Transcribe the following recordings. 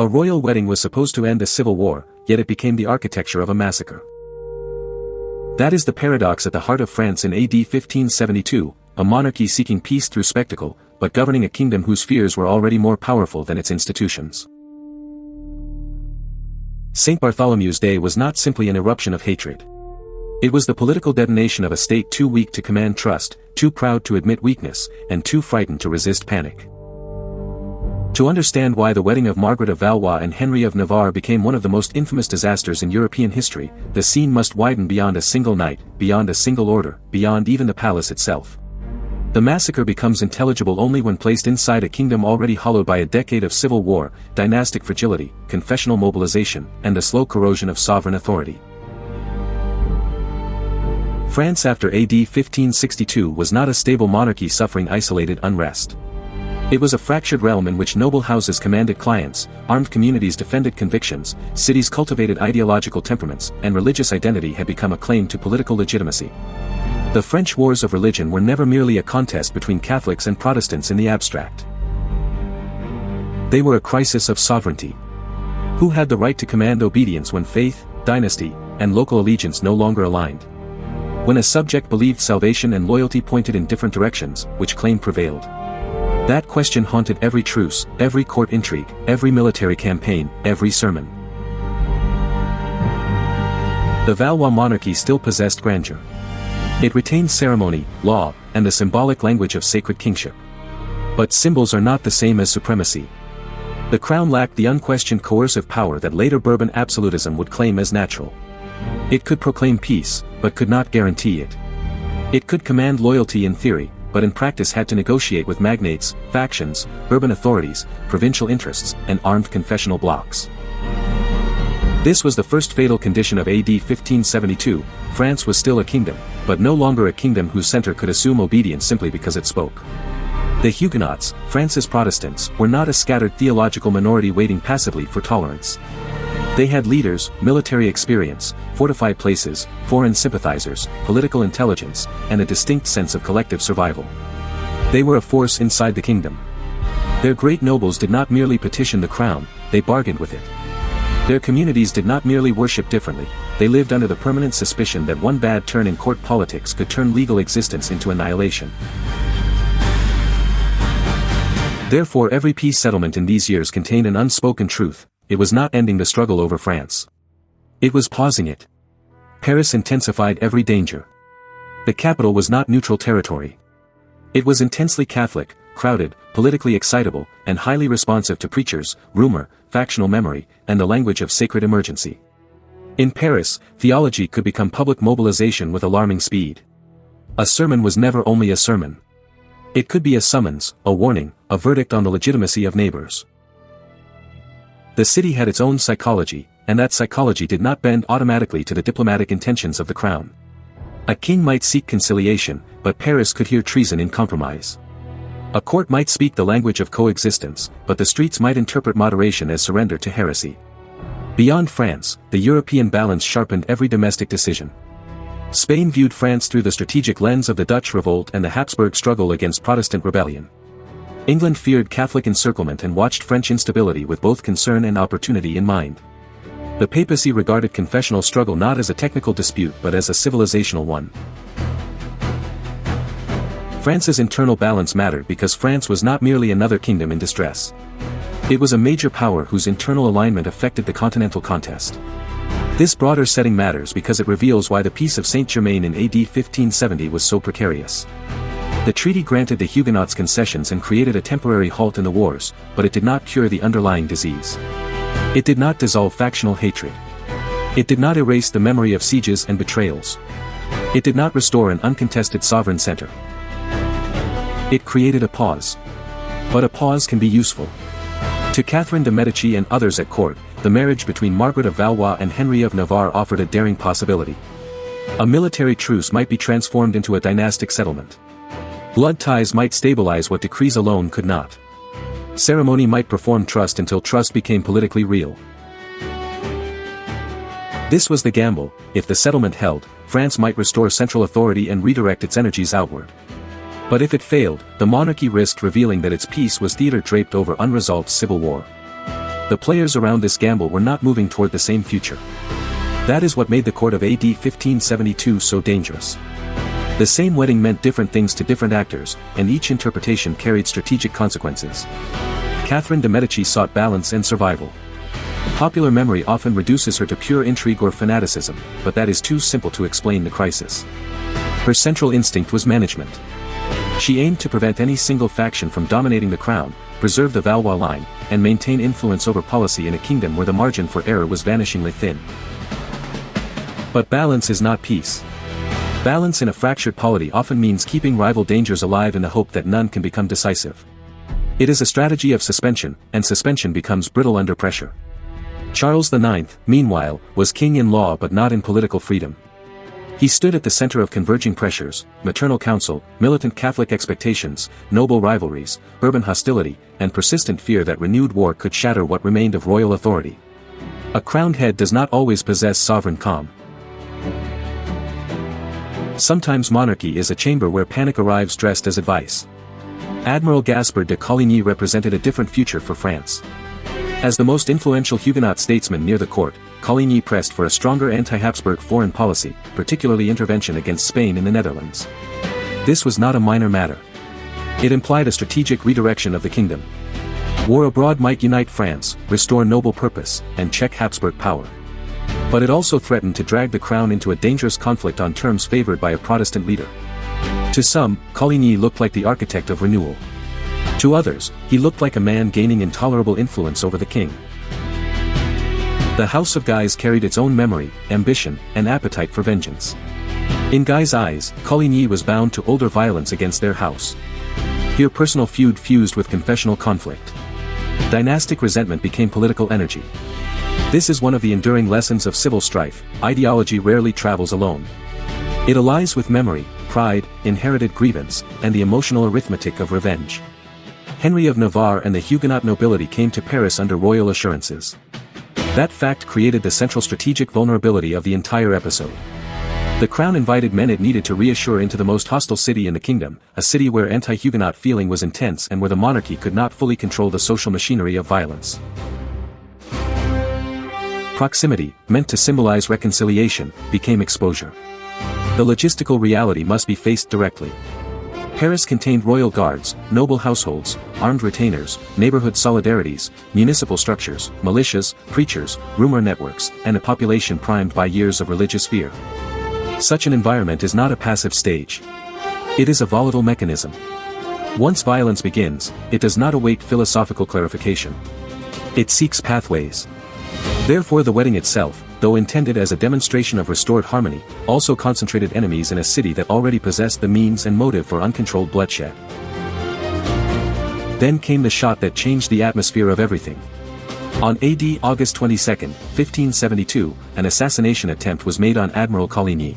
A royal wedding was supposed to end a civil war, yet it became the architecture of a massacre. That is the paradox at the heart of France in AD 1572, a monarchy seeking peace through spectacle, but governing a kingdom whose fears were already more powerful than its institutions. St. Bartholomew's Day was not simply an eruption of hatred. It was the political detonation of a state too weak to command trust, too proud to admit weakness, and too frightened to resist panic. To understand why the wedding of Margaret of Valois and Henry of Navarre became one of the most infamous disasters in European history, the scene must widen beyond a single night, beyond a single order, beyond even the palace itself. The massacre becomes intelligible only when placed inside a kingdom already hollowed by a decade of civil war, dynastic fragility, confessional mobilization, and the slow corrosion of sovereign authority. France after AD 1562 was not a stable monarchy suffering isolated unrest. It was a fractured realm in which noble houses commanded clients, armed communities defended convictions, cities cultivated ideological temperaments, and religious identity had become a claim to political legitimacy. The French wars of religion were never merely a contest between Catholics and Protestants in the abstract. They were a crisis of sovereignty. Who had the right to command obedience when faith, dynasty, and local allegiance no longer aligned? When a subject believed salvation and loyalty pointed in different directions, which claim prevailed? That question haunted every truce, every court intrigue, every military campaign, every sermon. The Valois monarchy still possessed grandeur. It retained ceremony, law, and the symbolic language of sacred kingship. But symbols are not the same as supremacy. The crown lacked the unquestioned coercive power that later Bourbon absolutism would claim as natural. It could proclaim peace, but could not guarantee it. It could command loyalty in theory, but in practice had to negotiate with magnates, factions, urban authorities, provincial interests, and armed confessional blocs. This was the first fatal condition of AD 1572. France was still a kingdom, but no longer a kingdom whose center could assume obedience simply because it spoke. The Huguenots, France's Protestants, were not a scattered theological minority waiting passively for tolerance. They had leaders, military experience, fortified places, foreign sympathizers, political intelligence, and a distinct sense of collective survival. They were a force inside the kingdom. Their great nobles did not merely petition the crown, they bargained with it. Their communities did not merely worship differently, they lived under the permanent suspicion that one bad turn in court politics could turn legal existence into annihilation. Therefore, every peace settlement in these years contained an unspoken truth: it was not ending the struggle over France. It was pausing it. Paris intensified every danger. The capital was not neutral territory. It was intensely Catholic, crowded, politically excitable, and highly responsive to preachers, rumor, factional memory, and the language of sacred emergency. In Paris, theology could become public mobilization with alarming speed. A sermon was never only a sermon. It could be a summons, a warning, a verdict on the legitimacy of neighbors. The city had its own psychology, and that psychology did not bend automatically to the diplomatic intentions of the crown. A king might seek conciliation, but Paris could hear treason in compromise. A court might speak the language of coexistence, but the streets might interpret moderation as surrender to heresy. Beyond France, the European balance sharpened every domestic decision. Spain viewed France through the strategic lens of the Dutch revolt and the Habsburg struggle against Protestant rebellion. England feared Catholic encirclement and watched French instability with both concern and opportunity in mind. The papacy regarded confessional struggle not as a technical dispute but as a civilizational one. France's internal balance mattered because France was not merely another kingdom in distress. It was a major power whose internal alignment affected the continental contest. This broader setting matters because it reveals why the Peace of Saint-Germain in AD 1570 was so precarious. The treaty granted the Huguenots concessions and created a temporary halt in the wars, but it did not cure the underlying disease. It did not dissolve factional hatred. It did not erase the memory of sieges and betrayals. It did not restore an uncontested sovereign center. It created a pause. But a pause can be useful. To Catherine de' Medici and others at court, the marriage between Margaret of Valois and Henry of Navarre offered a daring possibility. A military truce might be transformed into a dynastic settlement. Blood ties might stabilize what decrees alone could not. Ceremony might perform trust until trust became politically real. This was the gamble. If the settlement held, France might restore central authority and redirect its energies outward. But if it failed, the monarchy risked revealing that its peace was theater draped over unresolved civil war. The players around this gamble were not moving toward the same future. That is what made the court of AD 1572 so dangerous. The same wedding meant different things to different actors, and each interpretation carried strategic consequences. Catherine de' Medici sought balance and survival. Popular memory often reduces her to pure intrigue or fanaticism, but that is too simple to explain the crisis. Her central instinct was management. She aimed to prevent any single faction from dominating the crown, preserve the Valois line, and maintain influence over policy in a kingdom where the margin for error was vanishingly thin. But balance is not peace. Balance in a fractured polity often means keeping rival dangers alive in the hope that none can become decisive. It is a strategy of suspension, and suspension becomes brittle under pressure. Charles IX, meanwhile, was king in law but not in political freedom. He stood at the center of converging pressures: maternal counsel, militant Catholic expectations, noble rivalries, urban hostility, and persistent fear that renewed war could shatter what remained of royal authority. A crowned head does not always possess sovereign calm. Sometimes monarchy is a chamber where panic arrives dressed as advice. Admiral Gaspard de Coligny represented a different future for France. As the most influential Huguenot statesman near the court, Coligny pressed for a stronger anti-Habsburg foreign policy, particularly intervention against Spain in the Netherlands. This was not a minor matter. It implied a strategic redirection of the kingdom. War abroad might unite France, restore noble purpose, and check Habsburg power. But it also threatened to drag the crown into a dangerous conflict on terms favored by a Protestant leader. To some, Coligny looked like the architect of renewal. To others, he looked like a man gaining intolerable influence over the king. The House of Guise carried its own memory, ambition, and appetite for vengeance. In Guy's eyes, Coligny was bound to older violence against their house. Here personal feud fused with confessional conflict. Dynastic resentment became political energy. This is one of the enduring lessons of civil strife: ideology rarely travels alone. It allies with memory, pride, inherited grievance, and the emotional arithmetic of revenge. Henry of Navarre and the Huguenot nobility came to Paris under royal assurances. That fact created the central strategic vulnerability of the entire episode. The crown invited men it needed to reassure into the most hostile city in the kingdom, a city where anti-Huguenot feeling was intense and where the monarchy could not fully control the social machinery of violence. Proximity, meant to symbolize reconciliation, became exposure. The logistical reality must be faced directly. Paris contained royal guards, noble households, armed retainers, neighborhood solidarities, municipal structures, militias, preachers, rumor networks, and a population primed by years of religious fear. Such an environment is not a passive stage. It is a volatile mechanism. Once violence begins, it does not await philosophical clarification. It seeks pathways. Therefore the wedding itself, though intended as a demonstration of restored harmony, also concentrated enemies in a city that already possessed the means and motive for uncontrolled bloodshed. Then came the shot that changed the atmosphere of everything. On August 22, 1572, an assassination attempt was made on Admiral Coligny.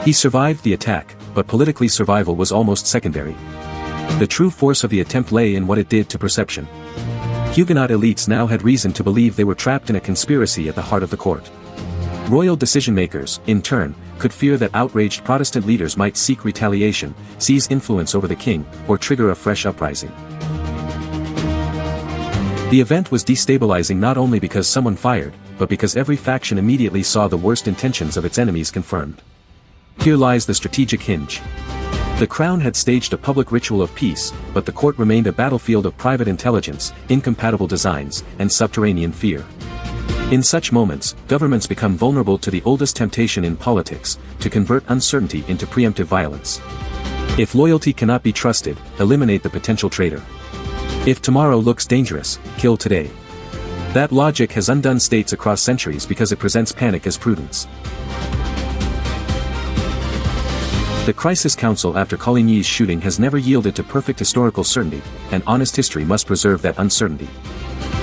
He survived the attack, but politically survival was almost secondary. The true force of the attempt lay in what it did to perception. Huguenot elites now had reason to believe they were trapped in a conspiracy at the heart of the court. Royal decision-makers, in turn, could fear that outraged Protestant leaders might seek retaliation, seize influence over the king, or trigger a fresh uprising. The event was destabilizing not only because someone fired, but because every faction immediately saw the worst intentions of its enemies confirmed. Here lies the strategic hinge. The crown had staged a public ritual of peace, but the court remained a battlefield of private intelligence, incompatible designs, and subterranean fear. In such moments, governments become vulnerable to the oldest temptation in politics, to convert uncertainty into preemptive violence. If loyalty cannot be trusted, eliminate the potential traitor. If tomorrow looks dangerous, kill today. That logic has undone states across centuries because it presents panic as prudence. The Crisis Council after Coligny's shooting has never yielded to perfect historical certainty, and honest history must preserve that uncertainty.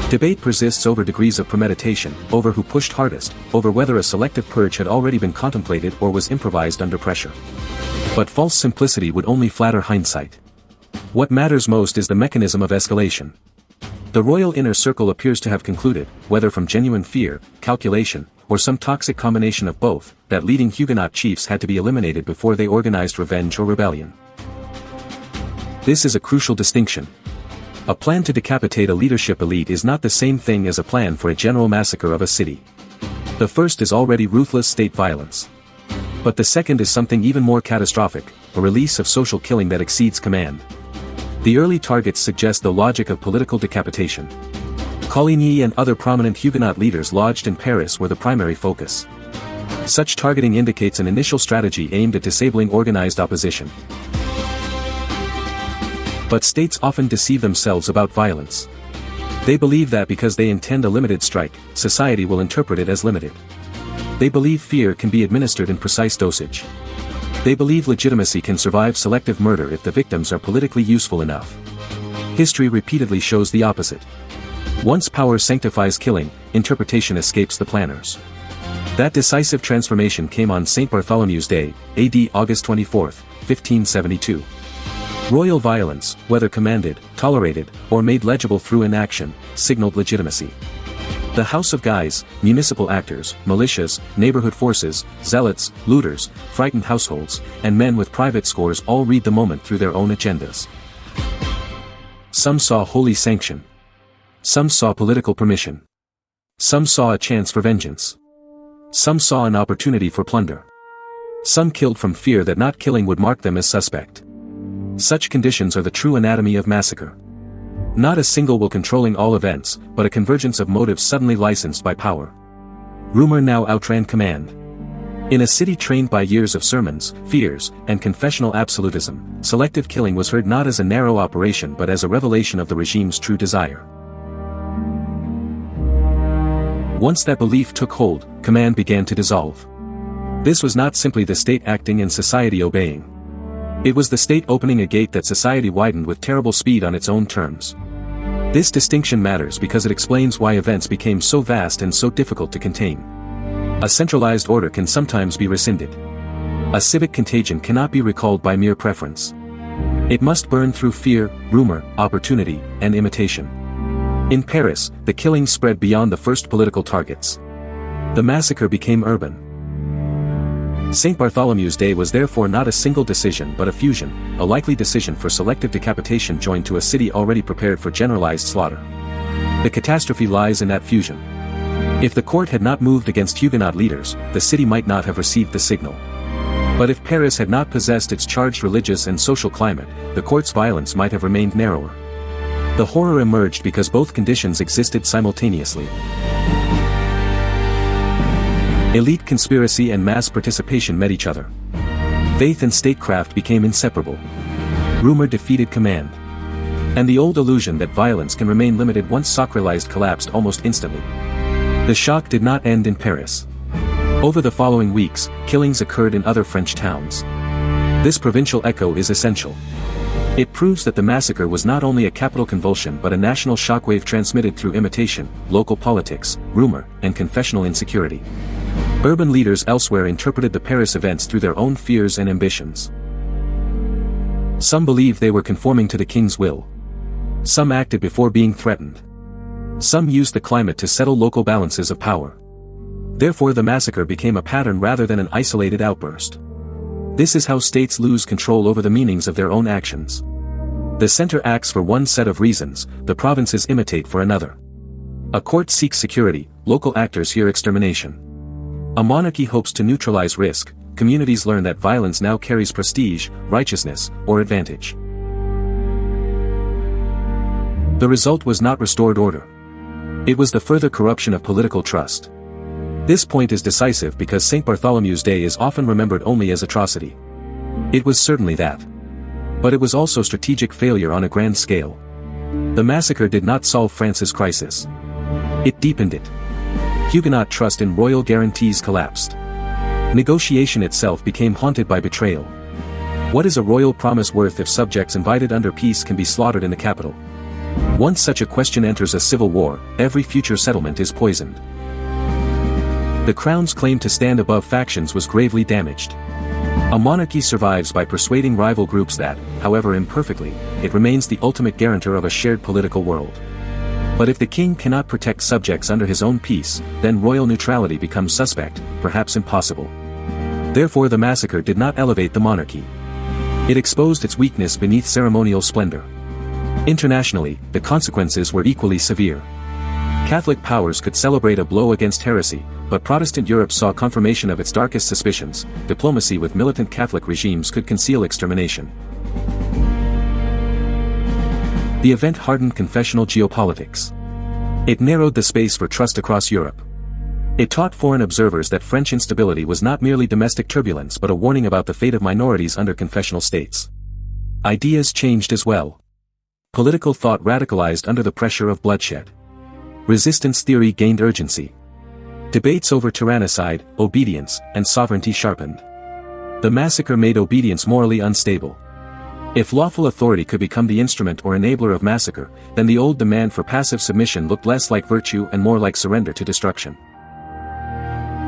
Debate persists over degrees of premeditation, over who pushed hardest, over whether a selective purge had already been contemplated or was improvised under pressure. But false simplicity would only flatter hindsight. What matters most is the mechanism of escalation. The royal inner circle appears to have concluded, whether from genuine fear, calculation, or some toxic combination of both, that leading Huguenot chiefs had to be eliminated before they organized revenge or rebellion. This is a crucial distinction. A plan to decapitate a leadership elite is not the same thing as a plan for a general massacre of a city. The first is already ruthless state violence. But the second is something even more catastrophic, a release of social killing that exceeds command. The early targets suggest the logic of political decapitation. Coligny and other prominent Huguenot leaders lodged in Paris were the primary focus. Such targeting indicates an initial strategy aimed at disabling organized opposition. But states often deceive themselves about violence. They believe that because they intend a limited strike, society will interpret it as limited. They believe fear can be administered in precise dosage. They believe legitimacy can survive selective murder if the victims are politically useful enough. History repeatedly shows the opposite. Once power sanctifies killing, interpretation escapes the planners. That decisive transformation came on St. Bartholomew's Day, AD August 24, 1572. Royal violence, whether commanded, tolerated, or made legible through inaction, signaled legitimacy. The House of Guise, municipal actors, militias, neighborhood forces, zealots, looters, frightened households, and men with private scores all read the moment through their own agendas. Some saw holy sanction. Some saw political permission. Some saw a chance for vengeance. Some saw an opportunity for plunder. Some killed from fear that not killing would mark them as suspect. Such conditions are the true anatomy of massacre. Not a single will controlling all events, but a convergence of motives suddenly licensed by power. Rumor now outran command. In a city trained by years of sermons, fears, and confessional absolutism, selective killing was heard not as a narrow operation but as a revelation of the regime's true desire. Once that belief took hold, command began to dissolve. This was not simply the state acting and society obeying. It was the state opening a gate that society widened with terrible speed on its own terms. This distinction matters because it explains why events became so vast and so difficult to contain. A centralized order can sometimes be rescinded. A civic contagion cannot be recalled by mere preference. It must burn through fear, rumor, opportunity, and imitation. In Paris, the killing spread beyond the first political targets. The massacre became urban. St. Bartholomew's Day was therefore not a single decision but a fusion, a likely decision for selective decapitation joined to a city already prepared for generalized slaughter. The catastrophe lies in that fusion. If the court had not moved against Huguenot leaders, the city might not have received the signal. But if Paris had not possessed its charged religious and social climate, the court's violence might have remained narrower. The horror emerged because both conditions existed simultaneously. Elite conspiracy and mass participation met each other. Faith and statecraft became inseparable. Rumor defeated command. And the old illusion that violence can remain limited once sacralized collapsed almost instantly. The shock did not end in Paris. Over the following weeks, killings occurred in other French towns. This provincial echo is essential. It proves that the massacre was not only a capital convulsion but a national shockwave transmitted through imitation, local politics, rumor, and confessional insecurity. Urban leaders elsewhere interpreted the Paris events through their own fears and ambitions. Some believed they were conforming to the king's will. Some acted before being threatened. Some used the climate to settle local balances of power. Therefore the massacre became a pattern rather than an isolated outburst. This is how states lose control over the meanings of their own actions. The center acts for one set of reasons, the provinces imitate for another. A court seeks security, local actors hear extermination. A monarchy hopes to neutralize risk, communities learn that violence now carries prestige, righteousness, or advantage. The result was not restored order. It was the further corruption of political trust. This point is decisive because St. Bartholomew's Day is often remembered only as atrocity. It was certainly that. But it was also strategic failure on a grand scale. The massacre did not solve France's crisis. It deepened it. Huguenot trust in royal guarantees collapsed. Negotiation itself became haunted by betrayal. What is a royal promise worth if subjects invited under peace can be slaughtered in the capital? Once such a question enters a civil war, every future settlement is poisoned. The crown's claim to stand above factions was gravely damaged. A monarchy survives by persuading rival groups that, however imperfectly, it remains the ultimate guarantor of a shared political world. But if the king cannot protect subjects under his own peace, then royal neutrality becomes suspect, perhaps impossible. Therefore the massacre did not elevate the monarchy. It exposed its weakness beneath ceremonial splendor. Internationally, the consequences were equally severe. Catholic powers could celebrate a blow against heresy, but Protestant Europe saw confirmation of its darkest suspicions. Diplomacy with militant Catholic regimes could conceal extermination. The event hardened confessional geopolitics. It narrowed the space for trust across Europe. It taught foreign observers that French instability was not merely domestic turbulence but a warning about the fate of minorities under confessional states. Ideas changed as well. Political thought radicalized under the pressure of bloodshed. Resistance theory gained urgency. Debates over tyrannicide, obedience, and sovereignty sharpened. The massacre made obedience morally unstable. If lawful authority could become the instrument or enabler of massacre, then the old demand for passive submission looked less like virtue and more like surrender to destruction.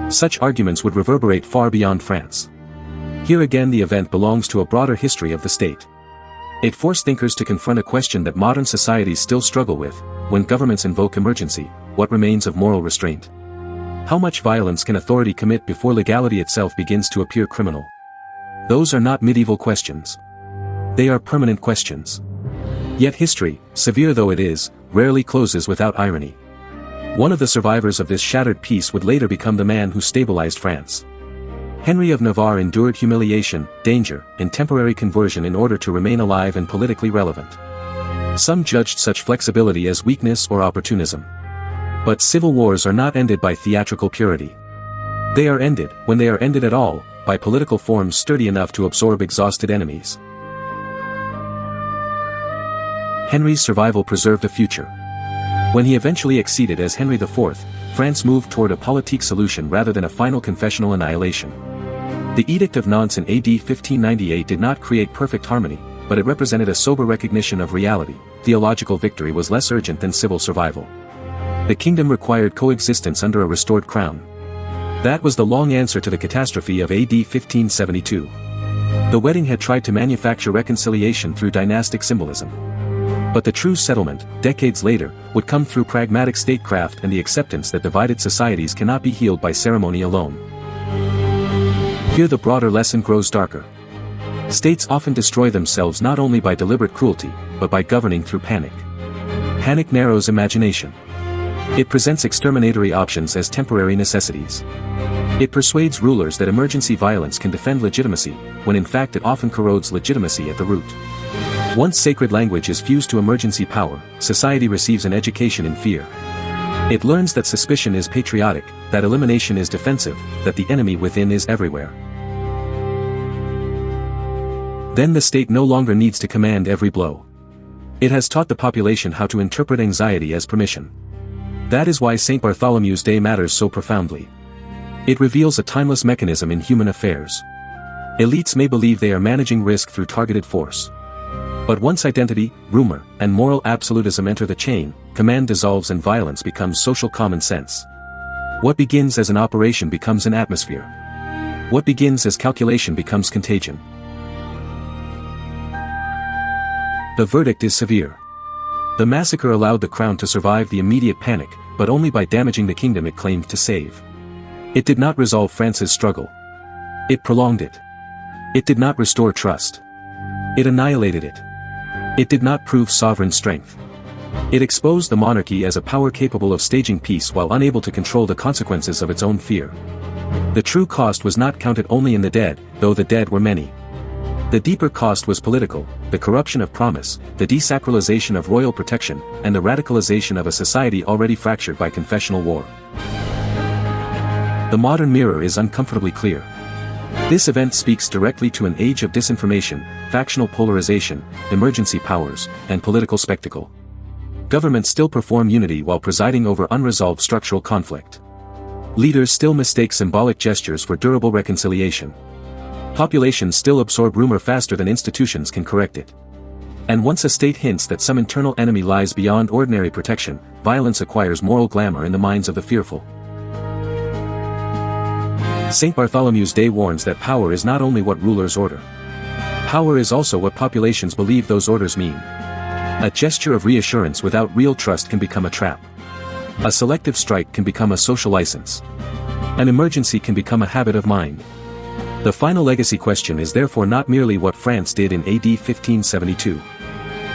Such arguments would reverberate far beyond France. Here again the event belongs to a broader history of the state. It forced thinkers to confront a question that modern societies still struggle with: when governments invoke emergency, what remains of moral restraint? How much violence can authority commit before legality itself begins to appear criminal? Those are not medieval questions. They are permanent questions. Yet history, severe though it is, rarely closes without irony. One of the survivors of this shattered peace would later become the man who stabilized France. Henry of Navarre endured humiliation, danger, and temporary conversion in order to remain alive and politically relevant. Some judged such flexibility as weakness or opportunism. But civil wars are not ended by theatrical purity. They are ended, when they are ended at all, by political forms sturdy enough to absorb exhausted enemies. Henry's survival preserved a future. When he eventually acceded as Henry IV, France moved toward a politique solution rather than a final confessional annihilation. The Edict of Nantes in AD 1598 did not create perfect harmony, but it represented a sober recognition of reality. Theological victory was less urgent than civil survival. The kingdom required coexistence under a restored crown. That was the long answer to the catastrophe of AD 1572. The wedding had tried to manufacture reconciliation through dynastic symbolism. But the true settlement, decades later, would come through pragmatic statecraft and the acceptance that divided societies cannot be healed by ceremony alone. Here the broader lesson grows darker. States often destroy themselves not only by deliberate cruelty, but by governing through panic. Panic narrows imagination. It presents exterminatory options as temporary necessities. It persuades rulers that emergency violence can defend legitimacy, when in fact it often corrodes legitimacy at the root. Once sacred language is fused to emergency power, society receives an education in fear. It learns that suspicion is patriotic, that elimination is defensive, that the enemy within is everywhere. Then the state no longer needs to command every blow. It has taught the population how to interpret anxiety as permission. That is why St. Bartholomew's Day matters so profoundly. It reveals a timeless mechanism in human affairs. Elites may believe they are managing risk through targeted force. But once identity, rumor, and moral absolutism enter the chain, command dissolves and violence becomes social common sense. What begins as an operation becomes an atmosphere. What begins as calculation becomes contagion. The verdict is severe. The massacre allowed the crown to survive the immediate panic, but only by damaging the kingdom it claimed to save. It did not resolve France's struggle. It prolonged it. It did not restore trust. It annihilated it. It did not prove sovereign strength. It exposed the monarchy as a power capable of staging peace while unable to control the consequences of its own fear. The true cost was not counted only in the dead, though the dead were many. The deeper cost was political: the corruption of promise, the desacralization of royal protection, and the radicalization of a society already fractured by confessional war. The modern mirror is uncomfortably clear. This event speaks directly to an age of disinformation, factional polarization, emergency powers, and political spectacle. Governments still perform unity while presiding over unresolved structural conflict. Leaders still mistake symbolic gestures for durable reconciliation. Populations still absorb rumor faster than institutions can correct it. And once a state hints that some internal enemy lies beyond ordinary protection, violence acquires moral glamour in the minds of the fearful. St. Bartholomew's Day warns that power is not only what rulers order. Power is also what populations believe those orders mean. A gesture of reassurance without real trust can become a trap. A selective strike can become a social license. An emergency can become a habit of mind. The final legacy question is therefore not merely what France did in AD 1572.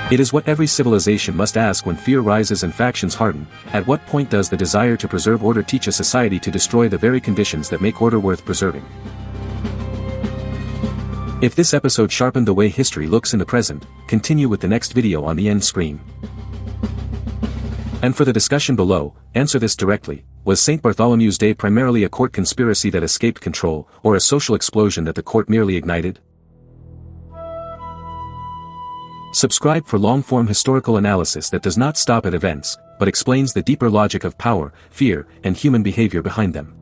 It is what every civilization must ask when fear rises and factions harden: at what point does the desire to preserve order teach a society to destroy the very conditions that make order worth preserving? If this episode sharpened the way history looks in the present, continue with the next video on the end screen. And for the discussion below, answer this directly: was St. Bartholomew's Day primarily a court conspiracy that escaped control, or a social explosion that the court merely ignited? Subscribe for long-form historical analysis that does not stop at events, but explains the deeper logic of power, fear, and human behavior behind them.